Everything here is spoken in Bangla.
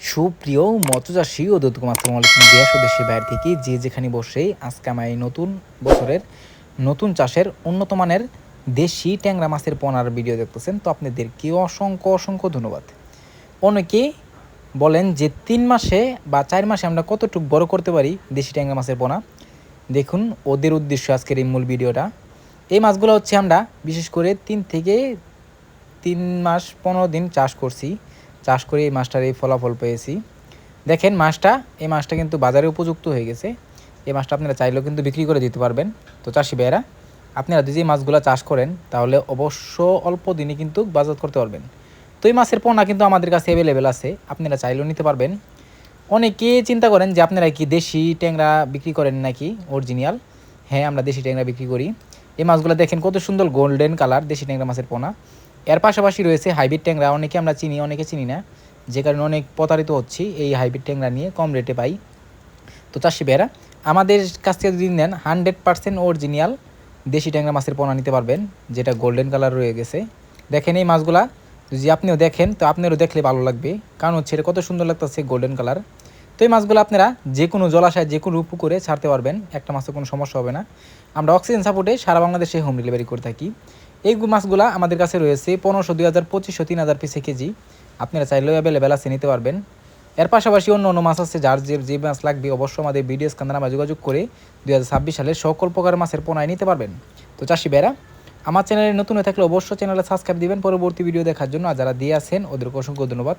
সুপ্রিয় মৎস্যচাষী ও দর্শক আসসালামু আলাইকুম। দেশ ও দেশের বাইরে থেকে যে যেখানে বসে আজকে আমার এই নতুন বছরের নতুন চাষের উন্নত মানের দেশি ট্যাংরা মাছের পোনার ভিডিও দেখতেছেন, তো আপনাদেরকে অসংখ্য অসংখ্য ধন্যবাদ। অনেকে বলেন যে 3 মাসে বা 4 মাসে আমরা কতটুকু বড় করতে পারি দেশি ট্যাংরা মাছের পোনা। দেখুন ওদের উদ্দেশ্য আজকের এই মূল ভিডিওটা। এই মাছগুলো হচ্ছে আমরা বিশেষ করে 3 থেকে 3 মাস 15 দিন চাষ করছি। চাষ করে এই মাছটার এই ফলাফল পেয়েছি। দেখেন এই মাছটা কিন্তু বাজারে উপযুক্ত হয়ে গেছে। এই মাছটা আপনারা চাইলেও কিন্তু বিক্রি করে দিতে পারবেন। তো চাষি ভাইয়েরা, আপনারা যদি এই মাছগুলো চাষ করেন তাহলে অবশ্য অল্প দিনে কিন্তু বাজার করতে পারবেন। তো এই মাছের পোনা কিন্তু আমাদের কাছে অ্যাভেলেবেল আছে, আপনারা চাইলেও নিতে পারবেন। অনেকে চিন্তা করেন যে আপনারা কি দেশি ট্যাংরা বিক্রি করেন নাকি অরিজিনাল। হ্যাঁ, আমরা দেশি ট্যাংরা বিক্রি করি। এই মাছগুলো দেখেন কত সুন্দর গোল্ডেন কালার দেশি ট্যাংরা মাছের পোনা। এর পাশাপাশি রয়েছে হাইব্রিড ট্যাংরা, অনেকে আমরা চিনি অনেকে চিনি না, যে কারণে অনেক প্রতারিত হচ্ছি এই হাইব্রিড ট্যাংরা নিয়ে কম রেটে পাই। তো চাষি ভাইয়েরা, আমাদের কাছ থেকে যদি নেন 100% অরিজিনাল দেশি ট্যাংরা মাছের পোনা নিতে পারবেন, যেটা গোল্ডেন কালার রয়ে গেছে। দেখেন এই মাছগুলা যদি আপনিও দেখেন তো আপনারও দেখলে ভালো লাগবে, কারণ হচ্ছে এটা কত সুন্দর লাগতেছে গোল্ডেন কালার। তো এই মাছগুলো আপনারা যে কোনো জলাশয় যে কোনো পুকুরে ছাড়তে পারবেন, একটা মাছের কোনো সমস্যা হবে না। আমরা অক্সিজেন সাপোর্টে সারা বাংলাদেশে হোম ডেলিভারি করে থাকি। এই মাছগুলো আমাদের কাছে রয়েছে 1500, 2000, 2500, 3000 পিসে কেজি। আপনারা চাইলেও অ্যাভেলেবেল আছে, নিতে পারবেন। এর পাশাপাশি অন্য অন্য মাছ আছে, যার যে মাছ লাগবে অবশ্যই আমাদের ভিডিও স্ক্যান নাম্বারে যোগাযোগ করে 2026 সালের সকল প্রকার মাছের পোনায় নিতে পারবেন। তো চাষি ভাইরা, আমার চ্যানেলে নতুন হয়ে থাকলে অবশ্যই চ্যানেলে সাবস্ক্রাইব দিবেন পরবর্তী ভিডিও দেখার জন্য। আর যারা দিয়ে আছেন ওদেরকে অসংখ্য ধন্যবাদ।